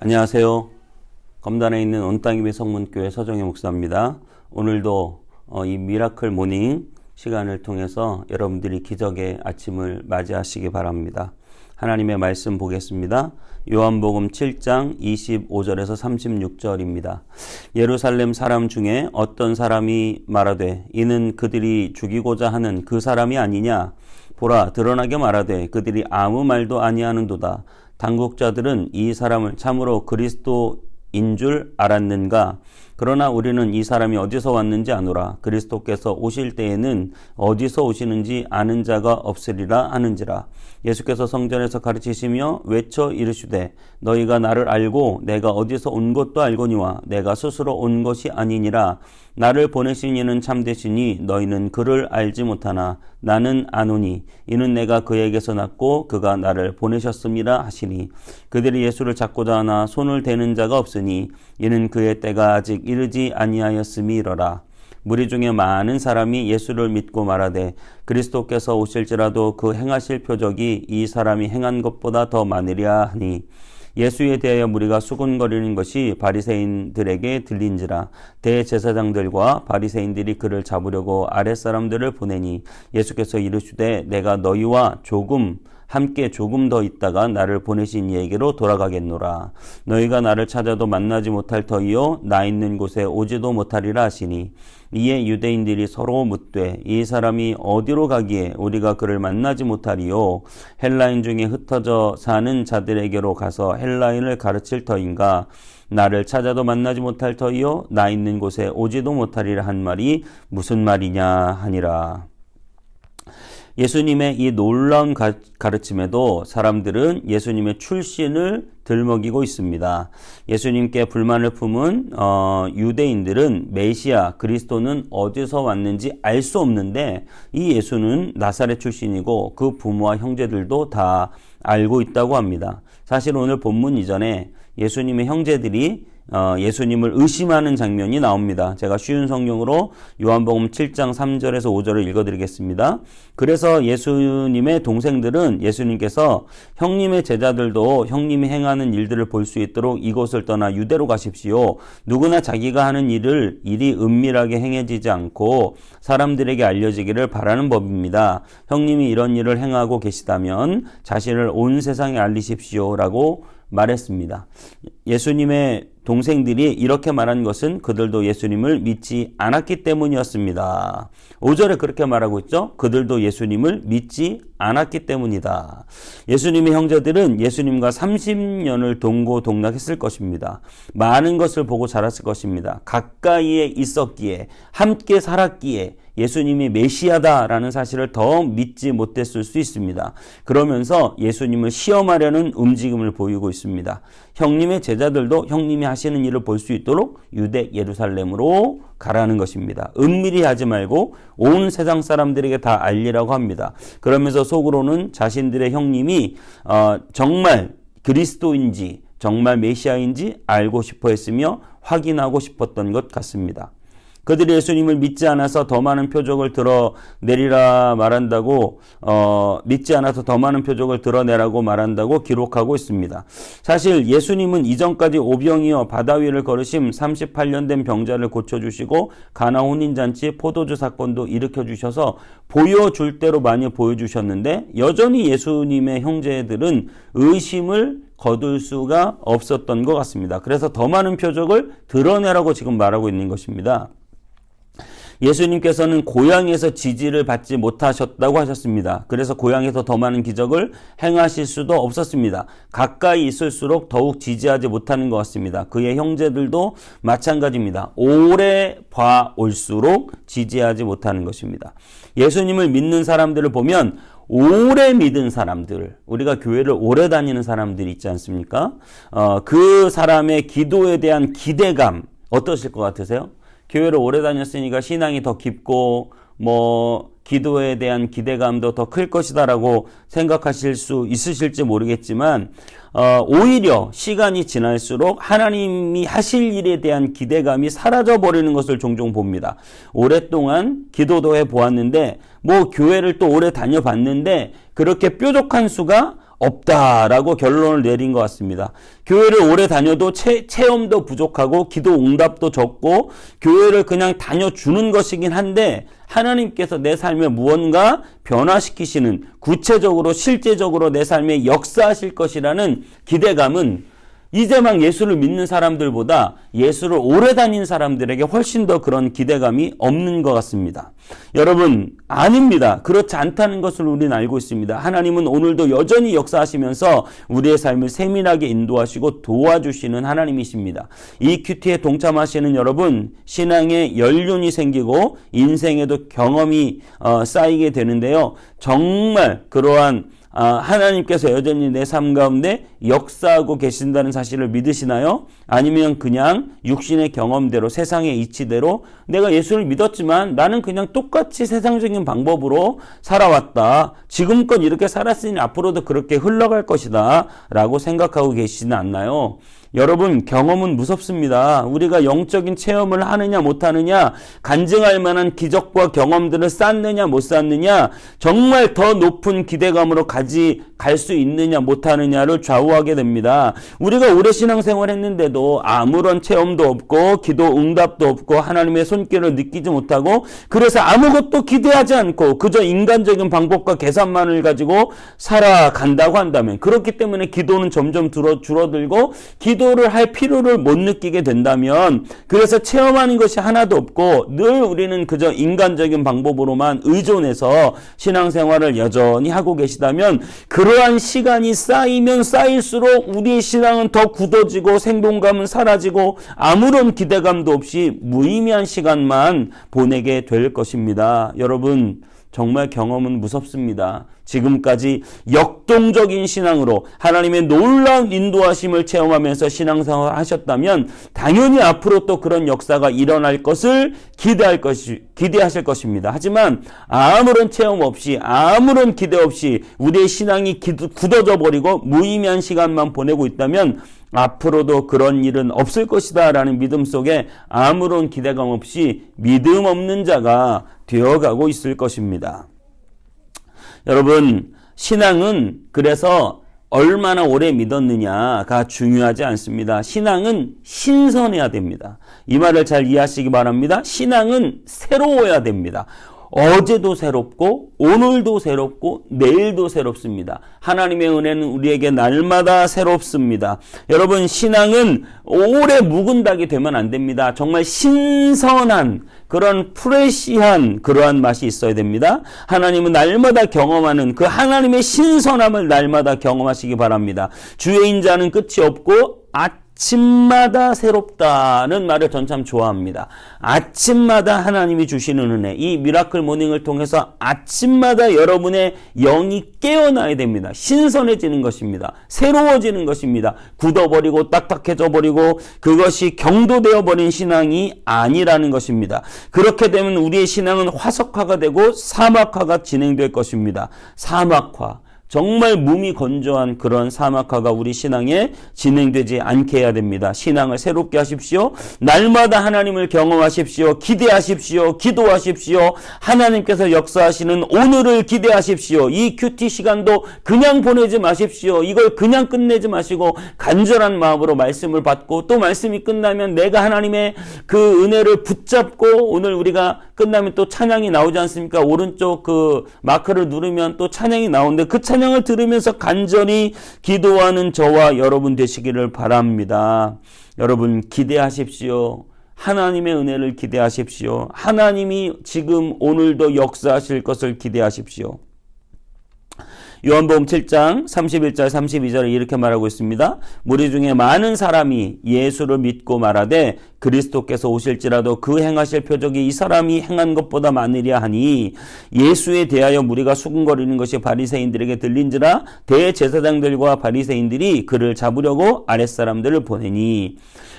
안녕하세요. 검단에 있는 온땅이비 성문교회 서정혜 목사입니다. 오늘도 이 미라클 모닝 시간을 통해서 여러분들이 기적의 아침을 맞이하시기 바랍니다. 하나님의 말씀 보겠습니다. 요한복음 7장 25절에서 36절입니다. 예루살렘 사람 중에 어떤 사람이 말하되 이는 그들이 죽이고자 하는 그 사람이 아니냐. 보라 드러나게 말하되 그들이 아무 말도 아니하는도다. 당국자들은 이 사람을 참으로 그리스도인 줄 알았는가? 그러나 우리는 이 사람이 어디서 왔는지 아노라. 그리스도께서 오실 때에는 어디서 오시는지 아는 자가 없으리라 하는지라. 예수께서 성전에서 가르치시며 외쳐 이르시되 너희가 나를 알고 내가 어디서 온 것도 알거니와 내가 스스로 온 것이 아니니라. 나를 보내신 이는 참되시니 너희는 그를 알지 못하나 나는 아노니 이는 내가 그에게서 났고 그가 나를 보내셨음이라 하시니 그들이 예수를 잡고자 하나 손을 대는 자가 없으니 이는 그의 때가 아직 이르지 아니하였음이러라. 무리 중에 많은 사람이 예수를 믿고 말하되 그리스도께서 오실지라도 그 행하실 표적이 이 사람이 행한 것보다 더 많으랴 하니 예수에 대하여 무리가 수군거리는 것이 바리새인들에게 들린지라. 대제사장들과 바리새인들이 그를 잡으려고 아랫사람들을 보내니 예수께서 이르시되 내가 너희와 함께 조금 더 있다가 나를 보내신 이에게로 돌아가겠노라. 너희가 나를 찾아도 만나지 못할 터이요 나 있는 곳에 오지도 못하리라 하시니 이에 유대인들이 서로 묻되 이 사람이 어디로 가기에 우리가 그를 만나지 못하리요. 헬라인 중에 흩어져 사는 자들에게로 가서 헬라인을 가르칠 터인가. 나를 찾아도 만나지 못할 터이요 나 있는 곳에 오지도 못하리라 한 말이 무슨 말이냐 하니라. 예수님의 이 놀라운 가르침에도 사람들은 예수님의 출신을 들먹이고 있습니다. 예수님께 불만을 품은 유대인들은 메시아 그리스도는 어디서 왔는지 알 수 없는데 이 예수는 나사렛 출신이고 그 부모와 형제들도 다 알고 있다고 합니다. 사실 오늘 본문 이전에 예수님의 형제들이 예수님을 의심하는 장면이 나옵니다. 제가 쉬운 성경으로 요한복음 7장 3절에서 5절을 읽어드리겠습니다. 그래서 예수님의 동생들은 예수님께서 형님의 제자들도 형님이 행하는 일들을 볼 수 있도록 이곳을 떠나 유대로 가십시오. 누구나 자기가 하는 일이 은밀하게 행해지지 않고 사람들에게 알려지기를 바라는 법입니다. 형님이 이런 일을 행하고 계시다면 자신을 온 세상에 알리십시오 라고 말했습니다. 예수님의 동생들이 이렇게 말한 것은 그들도 예수님을 믿지 않았기 때문이었습니다. 5절에 그렇게 말하고 있죠. 그들도 예수님을 믿지 않았기 때문이다. 예수님의 형제들은 예수님과 30년을 동고동락했을 것입니다. 많은 것을 보고 자랐을 것입니다. 가까이에 있었기에 함께 살았기에 예수님이 메시아다라는 사실을 더 믿지 못했을 수 있습니다. 그러면서 예수님을 시험하려는 움직임을 보이고 있습니다. 형님의 제자들도 형님이 하시는 일을 볼 수 있도록 유대 예루살렘으로 가라는 것입니다. 은밀히 하지 말고 온 세상 사람들에게 다 알리라고 합니다. 그러면서 속으로는 자신들의 형님이 정말 그리스도인지 정말 메시아인지 알고 싶어 했으며 확인하고 싶었던 것 같습니다. 그들이 예수님을 믿지 않아서 더 많은 표적을 드러내리라 말한다고 믿지 않아서 더 많은 표적을 드러내라고 말한다고 기록하고 있습니다. 사실 예수님은 이전까지 오병이어 바다 위를 걸으심 38년 된 병자를 고쳐주시고 가나 혼인잔치 포도주 사건도 일으켜주셔서 보여줄 대로 많이 보여주셨는데 여전히 예수님의 형제들은 의심을 거둘 수가 없었던 것 같습니다. 그래서 더 많은 표적을 드러내라고 지금 말하고 있는 것입니다. 예수님께서는 고향에서 지지를 받지 못하셨다고 하셨습니다. 그래서 고향에서 더 많은 기적을 행하실 수도 없었습니다. 가까이 있을수록 더욱 지지하지 못하는 것 같습니다. 그의 형제들도 마찬가지입니다. 오래 봐올수록 지지하지 못하는 것입니다. 예수님을 믿는 사람들을 보면 오래 믿은 사람들, 우리가 교회를 오래 다니는 사람들이 있지 않습니까? 그 사람의 기도에 대한 기대감 어떠실 것 같으세요? 교회를 오래 다녔으니까 신앙이 더 깊고 기도에 대한 기대감도 더 클 것이다라고 생각하실 수 있으실지 모르겠지만 오히려 시간이 지날수록 하나님이 하실 일에 대한 기대감이 사라져버리는 것을 종종 봅니다. 오랫동안 기도도 해보았는데 교회를 또 오래 다녀봤는데 그렇게 뾰족한 수가 없다라고 결론을 내린 것 같습니다. 교회를 오래 다녀도 체험도 부족하고 기도 응답도 적고 교회를 그냥 다녀주는 것이긴 한데 하나님께서 내 삶에 무언가 변화시키시는 구체적으로 실제적으로 내 삶에 역사하실 것이라는 기대감은 이제 막 예수를 믿는 사람들보다 예수를 오래 다닌 사람들에게 훨씬 더 그런 기대감이 없는 것 같습니다. 여러분, 아닙니다. 그렇지 않다는 것을 우리는 알고 있습니다. 하나님은 오늘도 여전히 역사하시면서 우리의 삶을 세밀하게 인도하시고 도와주시는 하나님이십니다. 이 큐티에 동참하시는 여러분, 신앙에 연륜이 생기고 인생에도 경험이 쌓이게 되는데요. 정말 그러한 하나님께서 여전히 내 삶 가운데 역사하고 계신다는 사실을 믿으시나요? 아니면 그냥 육신의 경험대로 세상의 이치대로 내가 예수를 믿었지만 나는 그냥 똑같이 세상적인 방법으로 살아왔다. 지금껏 이렇게 살았으니 앞으로도 그렇게 흘러갈 것이다 라고 생각하고 계시지는 않나요? 여러분, 경험은 무섭습니다. 우리가 영적인 체험을 하느냐 못하느냐, 간증할 만한 기적과 경험들을 쌓느냐 못 쌓느냐, 정말 더 높은 기대감으로 갈 수 있느냐 못하느냐를 좌우하게 됩니다. 우리가 오래 신앙생활 했는데도 아무런 체험도 없고 기도 응답도 없고 하나님의 손길을 느끼지 못하고 그래서 아무것도 기대하지 않고 그저 인간적인 방법과 계산만을 가지고 살아간다고 한다면, 그렇기 때문에 기도는 점점 줄어들고 기도를 할 필요를 못 느끼게 된다면, 그래서 체험하는 것이 하나도 없고 늘 우리는 그저 인간적인 방법으로만 의존해서 신앙생활을 여전히 하고 계시다면, 그러한 시간이 쌓이면 쌓일수록 우리의 신앙은 더 굳어지고 생동감은 사라지고 아무런 기대감도 없이 무의미한 시간만 보내게 될 것입니다. 여러분, 정말 경험은 무섭습니다. 지금까지 역동적인 신앙으로 하나님의 놀라운 인도하심을 체험하면서 신앙생활을 하셨다면 당연히 앞으로 또 그런 역사가 일어날 것을 기대하실 것입니다. 하지만 아무런 체험 없이 아무런 기대 없이 우리의 신앙이 굳어져 버리고 무의미한 시간만 보내고 있다면 앞으로도 그런 일은 없을 것이다 라는 믿음 속에 아무런 기대감 없이 믿음 없는 자가 되어가고 있을 것입니다. 여러분, 신앙은 그래서 얼마나 오래 믿었느냐가 중요하지 않습니다. 신앙은 신선해야 됩니다. 이 말을 잘 이해하시기 바랍니다. 신앙은 새로워야 됩니다. 어제도 새롭고 오늘도 새롭고 내일도 새롭습니다. 하나님의 은혜는 우리에게 날마다 새롭습니다. 여러분, 신앙은 오래 묵은 닭이 되면 안 됩니다. 정말 신선한 그런 프레시한 그러한 맛이 있어야 됩니다. 하나님은 날마다 경험하는 그 하나님의 신선함을 날마다 경험하시기 바랍니다. 주의 인자는 끝이 없고 아침마다 새롭다는 말을 전 참 좋아합니다. 아침마다 하나님이 주시는 은혜, 이 미라클 모닝을 통해서 아침마다 여러분의 영이 깨어나야 됩니다. 신선해지는 것입니다. 새로워지는 것입니다. 굳어버리고 딱딱해져 버리고 그것이 경도되어 버린 신앙이 아니라는 것입니다. 그렇게 되면 우리의 신앙은 화석화가 되고 사막화가 진행될 것입니다. 사막화, 정말 몸이 건조한 그런 사막화가 우리 신앙에 진행되지 않게 해야 됩니다. 신앙을 새롭게 하십시오. 날마다 하나님을 경험하십시오. 기대하십시오. 기도하십시오. 하나님께서 역사하시는 오늘을 기대하십시오. 이 큐티 시간도 그냥 보내지 마십시오. 이걸 그냥 끝내지 마시고 간절한 마음으로 말씀을 받고 또 말씀이 끝나면 내가 하나님의 그 은혜를 붙잡고, 오늘 우리가 끝나면 또 찬양이 나오지 않습니까? 오른쪽 그 마크를 누르면 또 찬양이 나오는데 그 찬양을 들으면서 간절히 기도하는 저와 여러분 되시기를 바랍니다. 여러분, 기대하십시오. 하나님의 은혜를 기대하십시오. 하나님이 지금 오늘도 역사하실 것을 기대하십시오. 요한복음 7장 31절 32절에 이렇게 말하고 있습니다. 무리 중에 많은 사람이 예수를 믿고 말하되 그리스도께서 오실지라도 그 행하실 표적이 이 사람이 행한 것보다 많으랴 하니, 예수에 대하여 무리가 수군거리는 것이 바리새인들에게 들린지라 대제사장들과 바리새인들이 그를 잡으려고 아랫사람들을 보내니.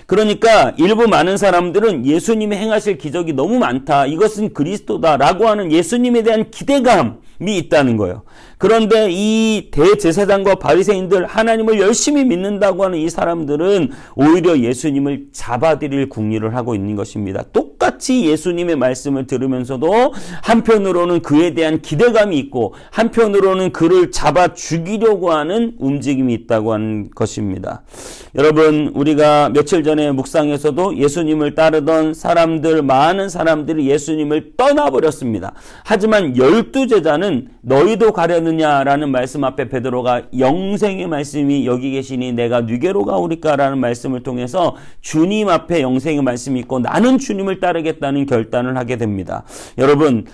그러니까 일부 많은 사람들은 예수님이 행하실 기적이 너무 많다, 이것은 그리스도다 라고 하는 예수님에 대한 기대감이 있다는 거예요. 그런데 이 대제사장과 바리새인들, 하나님을 열심히 믿는다고 하는 이 사람들은 오히려 예수님을 잡아들일 궁리를 하고 있는 것입니다. 똑같이 예수님의 말씀을 들으면서도 한편으로는 그에 대한 기대감이 있고 한편으로는 그를 잡아 죽이려고 하는 움직임이 있다고 하는 것입니다. 여러분, 우리가 며칠 전에 묵상에서도 예수님을 따르던 사람들, 많은 사람들이 예수님을 떠나버렸습니다. 하지만 12제자는 너희도 가려느냐라는 말씀 앞에 베드로가 영생의 말씀이 여기 계시니 내가 누게로 가오리까라는 말씀을 통해서 주님 앞에 영생의 말씀이 있고 나는 주님을 따르겠다는 결단을 하게 됩니다. 여러분,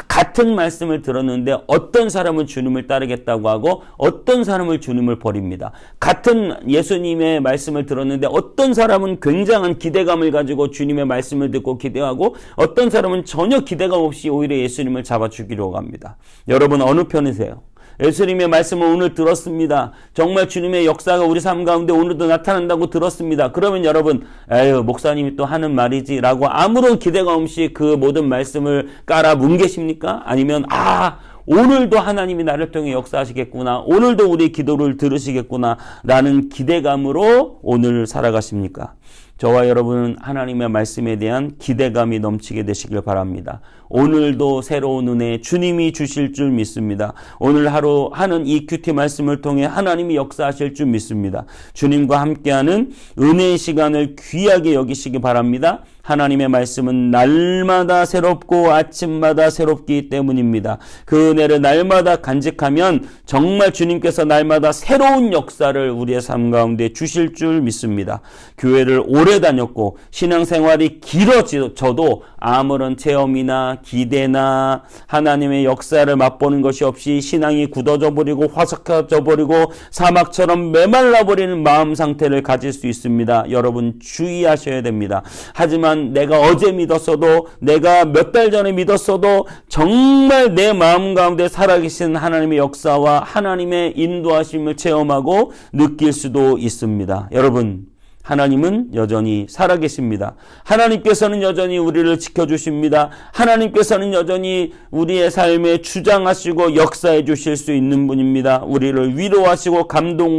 같은 말씀을 들었는데 어떤 사람은 주님을 따르겠다고 하고 어떤 사람은 주님을 버립니다. 같은 예수님의 말씀을 들었는데 어떤 사람은 굉장한 기대감을 가지고 주님의 말씀을 듣고 기대하고 어떤 사람은 전혀 기대감 없이 오히려 예수님을 잡아 죽이려고 합니다. 여러분, 어느 편이세요? 예수님의 말씀을 오늘 들었습니다. 정말 주님의 역사가 우리 삶 가운데 오늘도 나타난다고 들었습니다. 그러면 여러분, 에휴, 목사님이 또 하는 말이지 라고 아무런 기대감 없이 그 모든 말씀을 깔아 뭉개십니까? 아니면 오늘도 하나님이 나를 통해 역사하시겠구나, 오늘도 우리의 기도를 들으시겠구나 라는 기대감으로 오늘 살아가십니까? 저와 여러분은 하나님의 말씀에 대한 기대감이 넘치게 되시길 바랍니다. 오늘도 새로운 은혜 주님이 주실 줄 믿습니다. 오늘 하루 하는 이 큐티 말씀을 통해 하나님이 역사하실 줄 믿습니다. 주님과 함께하는 은혜의 시간을 귀하게 여기시기 바랍니다. 하나님의 말씀은 날마다 새롭고 아침마다 새롭기 때문입니다. 그 은혜를 날마다 간직하면 정말 주님께서 날마다 새로운 역사를 우리의 삶 가운데 주실 줄 믿습니다. 교회를 오래 다녔고 신앙생활이 길어져도 아무런 체험이나 기대나 하나님의 역사를 맛보는 것이 없이 신앙이 굳어져 버리고 화석해져 버리고 사막처럼 메말라 버리는 마음 상태를 가질 수 있습니다. 여러분, 주의하셔야 됩니다. 하지만 내가 어제 믿었어도, 내가 몇 달 전에 믿었어도 정말 내 마음 가운데 살아계신 하나님의 역사와 하나님의 인도하심을 체험하고 느낄 수도 있습니다. 여러분, 하나님은 여전히 살아계십니다. 하나님께서는 여전히 우리를 지켜주십니다. 하나님께서는 여전히 우리의 삶에 주장하시고 역사해 주실 수 있는 분입니다. 우리를 위로하시고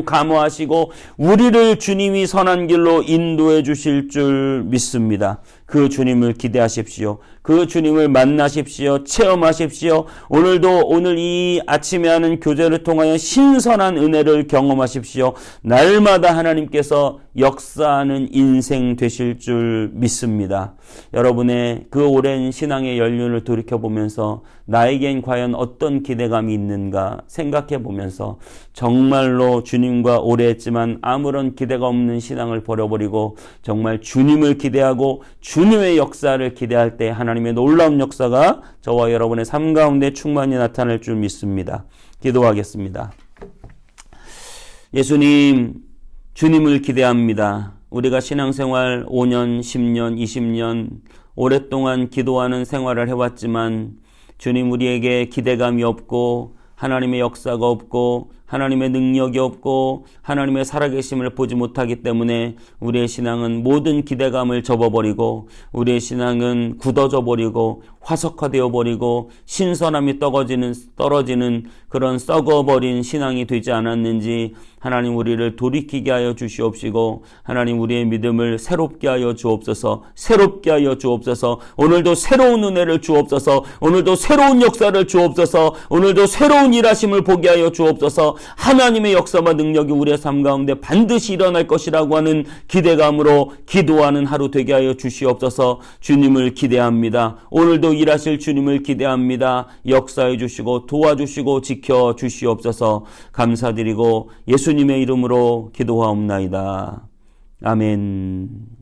감화하시고 우리를 주님이 선한 길로 인도해 주실 줄 믿습니다. 그 주님을 기대하십시오. 그 주님을 만나십시오. 체험하십시오. 오늘 이 아침에 하는 교제를 통하여 신선한 은혜를 경험하십시오. 날마다 하나님께서 역사하는 인생 되실 줄 믿습니다. 여러분의 그 오랜 신앙의 연륜을 돌이켜보면서 나에겐 과연 어떤 기대감이 있는가 생각해보면서 정말로 주님과 오래 했지만 아무런 기대가 없는 신앙을 버려버리고 정말 주님을 기대하고 주님의 역사를 기대할 때 하나님의 놀라운 역사가 저와 여러분의 삶 가운데 충만히 나타날 줄 믿습니다. 기도하겠습니다. 예수님, 주님을 기대합니다. 우리가 신앙생활 5년, 10년, 20년 오랫동안 기도하는 생활을 해왔지만 주님, 우리에게 기대감이 없고 하나님의 역사가 없고 하나님의 능력이 없고 하나님의 살아계심을 보지 못하기 때문에 우리의 신앙은 모든 기대감을 접어버리고 우리의 신앙은 굳어져 버리고 화석화되어 버리고 신선함이 떨어지는 그런 썩어버린 신앙이 되지 않았는지 하나님, 우리를 돌이키게 하여 주시옵시고 하나님, 우리의 믿음을 새롭게 하여 주옵소서. 새롭게 하여 주옵소서. 오늘도 새로운 은혜를 주옵소서. 오늘도 새로운 역사를 주옵소서. 오늘도 새로운 일하심을 보게 하여 주옵소서. 하나님의 역사와 능력이 우리의 삶 가운데 반드시 일어날 것이라고 하는 기대감으로 기도하는 하루 되게 하여 주시옵소서. 주님을 기대합니다. 오늘도 일하실 주님을 기대합니다. 역사해 주시고 도와주시고 지켜 주시옵소서. 감사드리고 예수님의 이름으로 기도하옵나이다. 아멘.